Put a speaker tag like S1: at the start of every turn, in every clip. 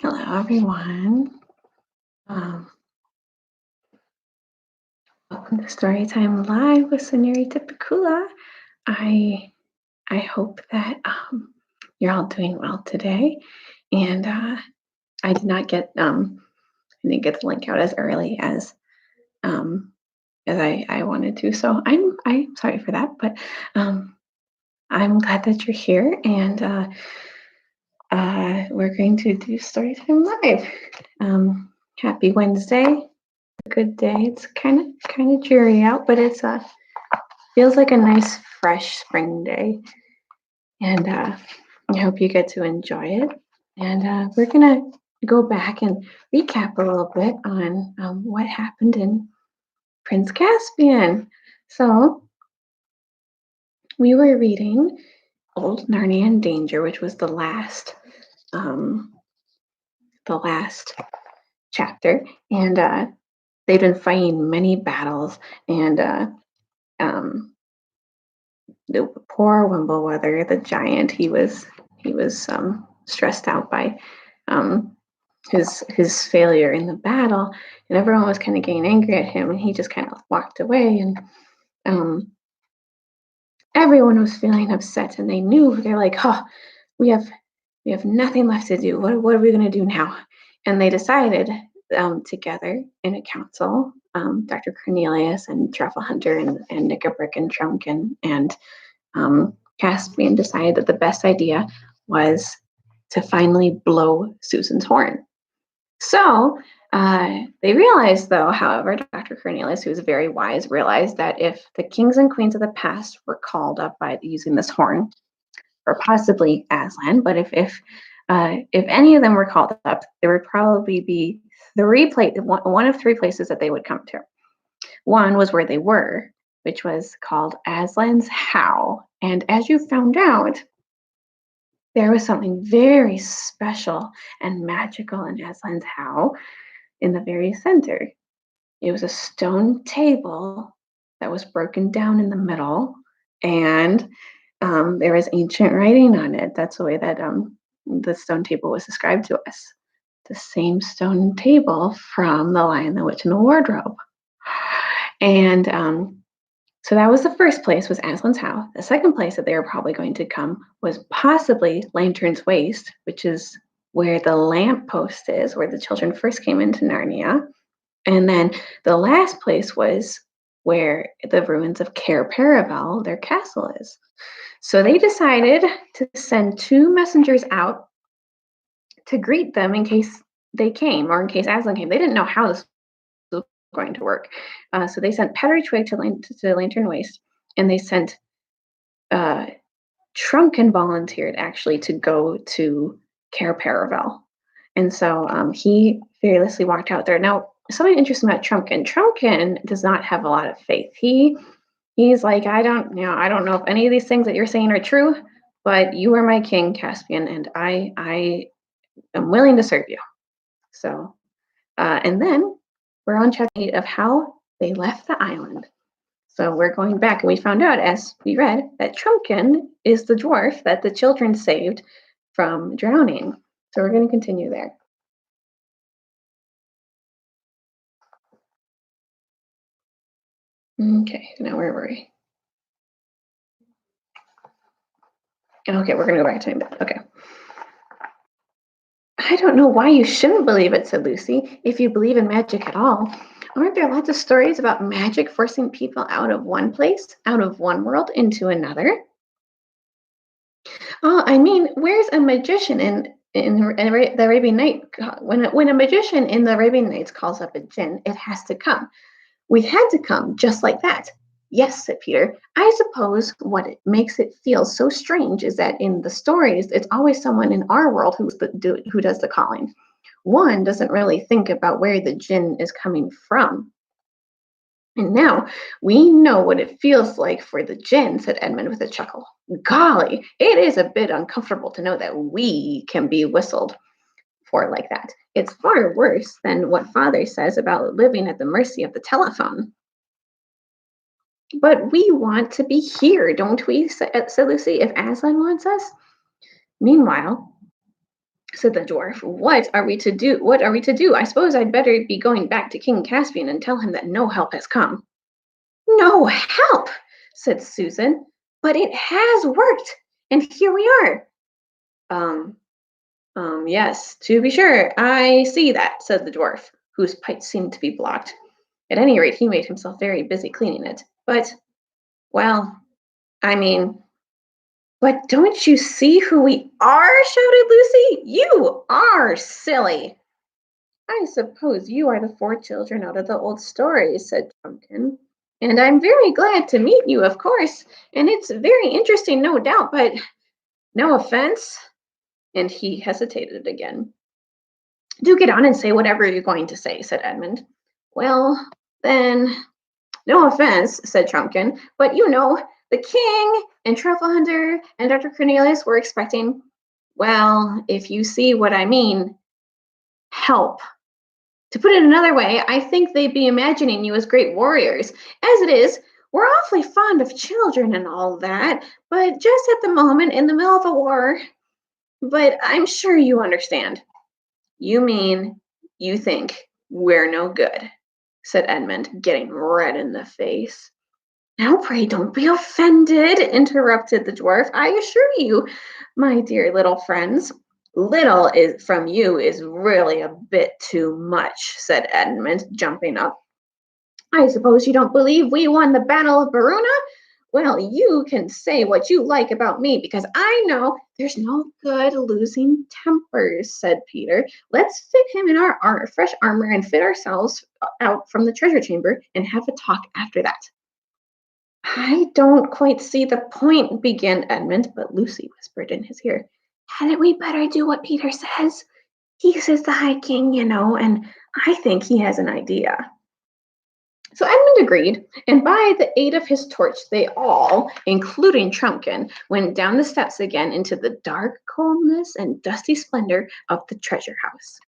S1: Hello, everyone. Um, Welcome to Storytime Live with Srta Pikula. I I hope that you're all doing well today. And I did not get I didn't get the link out as early um, as I wanted to. So I'm sorry for that, but um, I'm glad that you're here, and we're going to do Storytime Live. Happy Wednesday. Good day. It's kind of dreary out, but it's feels like a nice fresh spring day, and I hope you get to enjoy it. And we're gonna go back and recap a little bit on what happened in Prince Caspian. So we were reading Old Narnia in Danger, which was um, the last chapter, and they've been fighting many battles, and um, the poor Wimbleweather, the giant, he was stressed out by um, his failure in the battle, and everyone was kind of getting angry at him, and he just kind of walked away, and um, everyone was feeling upset, and they're like, "Oh, we have we have nothing left to do. What are we going to do now?" And they decided together in a council, Dr. Cornelius and Truffle Hunter and Nickabrick and Trunkin and Caspian decided that the best idea was to finally blow Susan's horn. So they realized, though, however, Dr. Cornelius, who was very wise, realized that if the kings and queens of the past were called up by using this horn, or possibly Aslan, but if any of them were called up, there would probably be one of three places that they would come to. One was where they were, which was called Aslan's How. And as you found out, there was something very special and magical in Aslan's How in the very center. It was a stone table that was broken down in the middle, and there was ancient writing on it. That's the way that the stone table was described to us. The same stone table from The Lion, the Witch, and the Wardrobe. And so that was the first place, was Aslan's House. The second place that they were probably going to come was possibly Lantern's Waste, which is where the lamppost is, where the children first came into Narnia. And then the last place was where the ruins of Cair Paravel, their castle, is. So they decided to send two messengers out to greet them in case they came, or in case Aslan came. They didn't know how this was going to work. So they sent Pettery Twig to Lantern Waste, and they sent uh, Trunken volunteered actually to go to Cair Paravel. And so he fearlessly walked out there. Now, something interesting about Trunken. Trunken does not have a lot of faith. He's like, I don't know if any of these things that you're saying are true, but you are my king, Caspian, and I am willing to serve you. So, and then we're on chapter 8 of how they left the island. So we're going back, and we found out, as we read, that Trunken is the dwarf that the children saved from drowning. So we're going to continue there. Okay, now where were we? Okay, we're going to go back to time. Okay. I don't know why you shouldn't believe it, said Lucy, if you believe in magic at all. Aren't there lots of stories about magic forcing people out of one place, out of one world, into another? Oh, I mean, where's a magician in the Arabian Night? When a magician in the Arabian Nights calls up a jinn, it has to come. We had to come just like that. Yes, said Peter. I suppose what it makes it feel so strange is that in the stories, it's always someone in our world who does the calling. One doesn't really think about where the jinn is coming from. And now we know what it feels like for the jinn, said Edmund with a chuckle. Golly, it is a bit uncomfortable to know that we can be whistled for like that. It's far worse than what Father says about living at the mercy of the telephone. But we want to be here, don't we? Said Lucy, if Aslan wants us. Meanwhile, said the dwarf. What are we to do? What are we to do? I suppose I'd better be going back to King Caspian and tell him that no help has come. No help, said Susan, but it has worked, and here we are. Um, yes, to be sure, I see that, said the dwarf, whose pipe seemed to be blocked. At any rate, he made himself very busy cleaning it. But, well, I mean, but don't you see who we are? Shouted Lucy. You are silly. I suppose you are the four children out of the old story, said Pumpkin. And I'm very glad to meet you, of course. And it's very interesting, no doubt, but no offense. And he hesitated again. Do get on and say whatever you're going to say, said Edmund. Well, then, no offense, said Trumpkin, but you know, the king and Truffle Hunter and Dr. Cornelius were expecting, well, if you see what I mean, help. To put it another way, I think they'd be imagining you as great warriors. As it is, we're awfully fond of children and all that, but just at the moment, in the middle of a war. But I'm sure you understand. You mean you think we're no good, said Edmund, getting red in the face. Now, pray don't be offended, interrupted the dwarf. I assure you, my dear little friends, little is from you is really a bit too much, said Edmund, jumping up. I suppose you don't believe we won the Battle of Verona? Well, you can say what you like about me because I know there's no good losing tempers, said Peter. Let's fit him in our fresh armor and fit ourselves out from the treasure chamber and have a talk after that. I don't quite see the point, began Edmund, but Lucy whispered in his ear, hadn't we better do what Peter says? He says the High King, you know, and I think he has an idea. So Edmund agreed, and by the aid of his torch, they all, including Trumpkin, went down the steps again into the dark coldness and dusty splendor of the treasure house.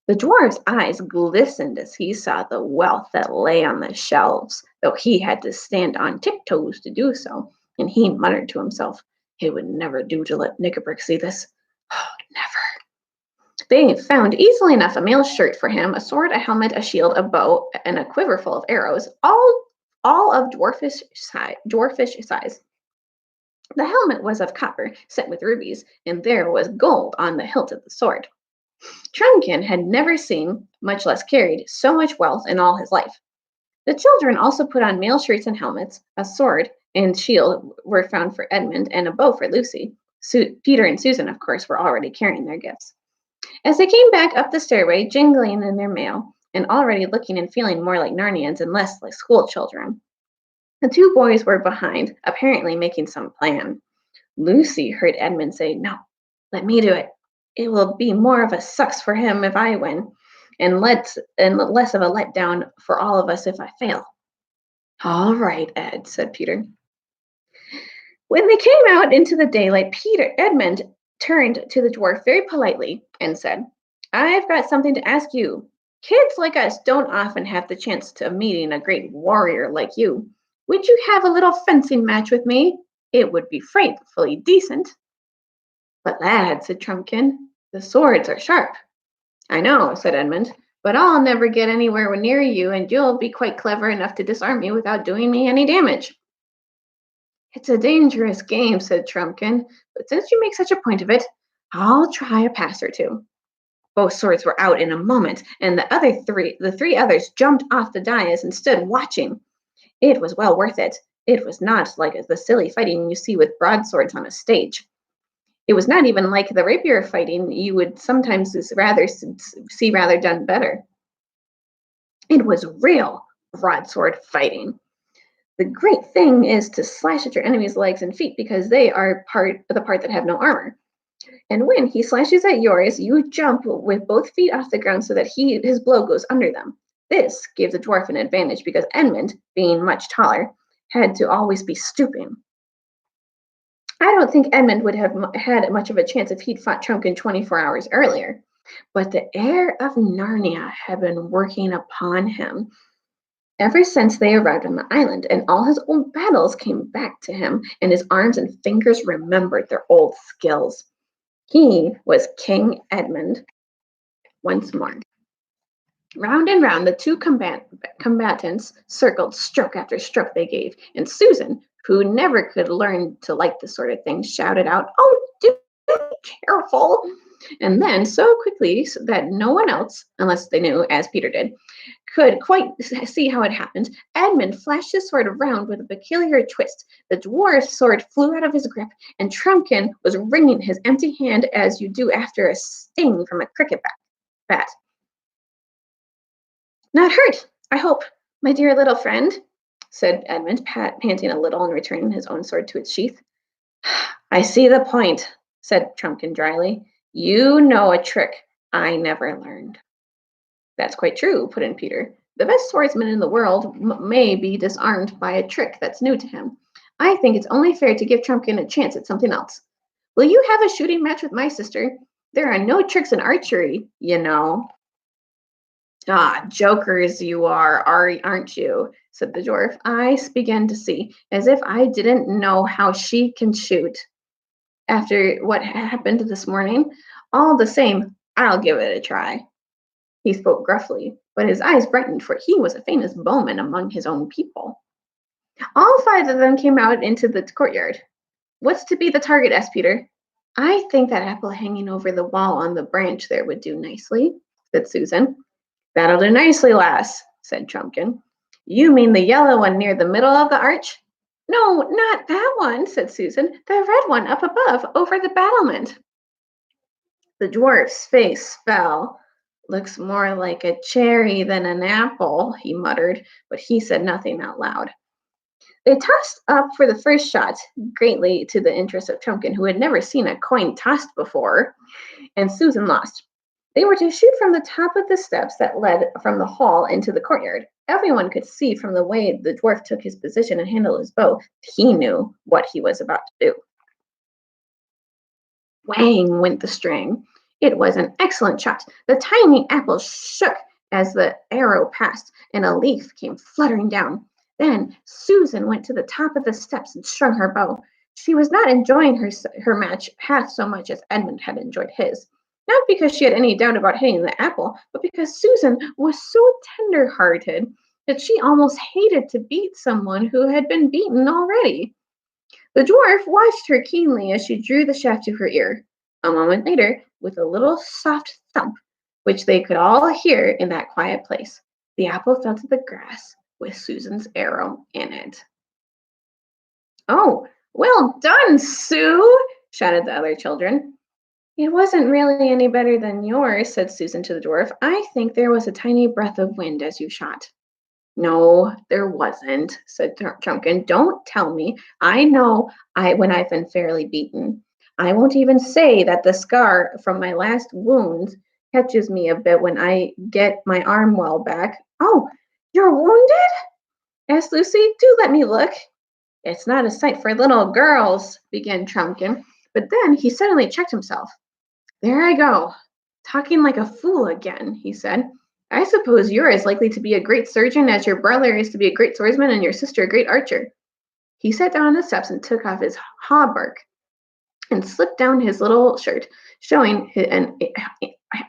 S1: The dwarf's eyes glistened as he saw the wealth that lay on the shelves, though he had to stand on tiptoes to do so, and he muttered to himself, it would never do to let Knickerbrick see this. Oh, never. They found easily enough a mail shirt for him, a sword, a helmet, a shield, a bow, and a quiver full of arrows, all of dwarfish size. The helmet was of copper, set with rubies, and there was gold on the hilt of the sword. Trunkin had never seen, much less carried, so much wealth in all his life. The children also put on mail shirts and helmets, a sword and shield were found for Edmund, and a bow for Lucy. Peter and Susan, of course, were already carrying their gifts. As they came back up the stairway, jingling in their mail, and already looking and feeling more like Narnians and less like school children, the two boys were behind, apparently making some plan. Lucy heard Edmund say, no, let me do it. It will be more of a sucks for him if I win, and less of a letdown for all of us if I fail. All right, Ed, said Peter. When they came out into the daylight, Edmund turned to the dwarf very politely and said, I've got something to ask you. Kids like us don't often have the chance of meeting a great warrior like you. Would you have a little fencing match with me? It would be frightfully decent. But lad, said Trumpkin, the swords are sharp. I know, said Edmund, but I'll never get anywhere near you, and you'll be quite clever enough to disarm me without doing me any damage. It's a dangerous game, said Trumpkin, but since you make such a point of it, I'll try a pass or two. Both swords were out in a moment, and the three others jumped off the dais and stood watching. It was well worth it. It was not like the silly fighting you see with broadswords on a stage. It was not even like the rapier fighting you would sometimes see rather done better. It was real broadsword fighting. The great thing is to slash at your enemy's legs and feet because they are the part that have no armor. And when he slashes at yours, you jump with both feet off the ground so that his blow goes under them. This gave the dwarf an advantage because Edmund, being much taller, had to always be stooping. I don't think Edmund would have had much of a chance if he'd fought Trumpkin 24 hours earlier. But the air of Narnia had been working upon him ever since they arrived on the island, and all his old battles came back to him, and his arms and fingers remembered their old skills. He was King Edmund once more. Round and round the two combatants circled, stroke after stroke they gave, and Susan, who never could learn to like this sort of thing, shouted out, "Oh, do be careful!" And then, so quickly that no one else, unless they knew, as Peter did, could quite see how it happened, Edmund flashed his sword around with a peculiar twist. The dwarf's sword flew out of his grip, and Trumpkin was wringing his empty hand as you do after a sting from a cricket bat. "Not hurt, I hope, my dear little friend," said Edmund, panting a little and returning his own sword to its sheath. "I see the point," said Trumpkin dryly. "You know a trick I never learned." "That's quite true," put in Peter. "The best swordsman in the world may be disarmed by a trick that's new to him. I think it's only fair to give Trumpkin a chance at something else. Will you have a shooting match with my sister? There are no tricks in archery, you know." "Ah, jokers you aren't you?" said the dwarf. "I begin to see, as if I didn't know how she can shoot, after what happened this morning. All the same, I'll give it a try." He spoke gruffly, but his eyes brightened, for he was a famous bowman among his own people. All five of them came out into the courtyard. "What's to be the target?" asked Peter. "I think that apple hanging over the wall on the branch there would do nicely," said Susan. "That'll do nicely, lass," said Trumpkin. "You mean the yellow one near the middle of the arch?" "No, not that one," said Susan. "The red one up above, over the battlement." The dwarf's face fell. "Looks more like a cherry than an apple," he muttered, but he said nothing out loud. They tossed up for the first shot, greatly to the interest of Trumpkin, who had never seen a coin tossed before, and Susan lost. They were to shoot from the top of the steps that led from the hall into the courtyard. Everyone could see from the way the dwarf took his position and handled his bow, he knew what he was about to do. Whang went the string. It was an excellent shot. The tiny apple shook as the arrow passed, and a leaf came fluttering down. Then Susan went to the top of the steps and strung her bow. She was not enjoying her match half so much as Edmund had enjoyed his. Not because she had any doubt about hitting the apple, but because Susan was so tender-hearted that she almost hated to beat someone who had been beaten already. The dwarf watched her keenly as she drew the shaft to her ear. A moment later, with a little soft thump, which they could all hear in that quiet place, the apple fell to the grass with Susan's arrow in it. "Oh, well done, Sue!" shouted the other children. "It wasn't really any better than yours," said Susan to the dwarf. "I think there was a tiny breath of wind as you shot." "No, there wasn't," said Trumpkin. "Don't tell me. I know when I've been fairly beaten. I won't even say that the scar from my last wound catches me a bit when I get my arm well back." "Oh, you're wounded?" asked Lucy. "Do let me look." "It's not a sight for little girls," began Trumpkin, but then he suddenly checked himself. "There I go, talking like a fool again," he said. "I suppose you're as likely to be a great surgeon as your brother is to be a great swordsman and your sister a great archer." He sat down on the steps and took off his hauberk and slipped down his little shirt, showing an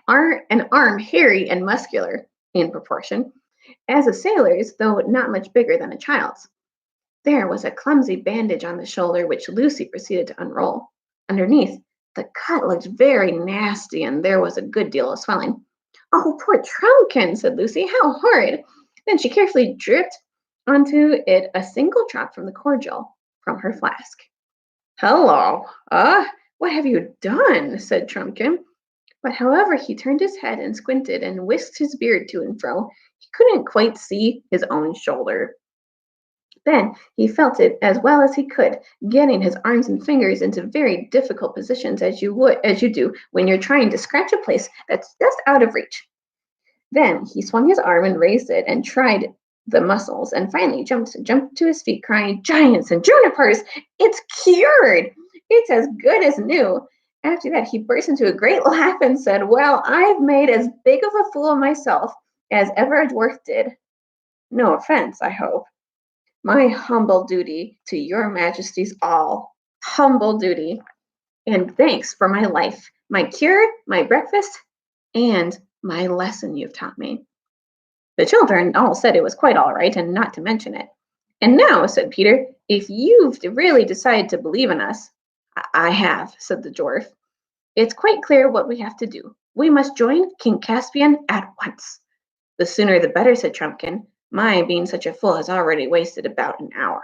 S1: arm hairy and muscular in proportion, as a sailor's, though not much bigger than a child's. There was a clumsy bandage on the shoulder, which Lucy proceeded to unroll. Underneath, the cut looked very nasty, and there was a good deal of swelling. "Oh, poor Trumpkin," said Lucy. "How horrid!" Then she carefully dripped onto it a single drop from the cordial from her flask. "Hello, what have you done?" said Trumpkin. But however he turned his head and squinted and whisked his beard to and fro, he couldn't quite see his own shoulder. Then he felt it as well as he could, getting his arms and fingers into very difficult positions as you do when you're trying to scratch a place that's just out of reach. Then he swung his arm and raised it and tried the muscles, and finally jumped to his feet, crying, "Giants and junipers! It's cured! It's as good as new." After that, he burst into a great laugh and said, "Well, I've made as big of a fool of myself as ever a dwarf did. No offense, I hope. My humble duty to your majesties all. Humble duty." And thanks for my life, my cure, my breakfast, and my lesson you've taught me." The children all said it was quite all right and not to mention it. "And now," said Peter, "if you've really decided to believe in us—" "I have," said the dwarf. "It's quite clear what we have to do. We must join King Caspian at once." "The sooner the better," said Trumpkin. "My being such a fool has already wasted about an hour."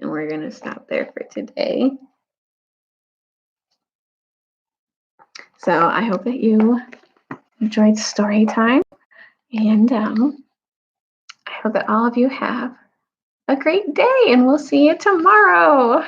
S1: And we're going to stop there for today. So I hope that you enjoyed story time, and I hope that all of you have a great day, and we'll see you tomorrow.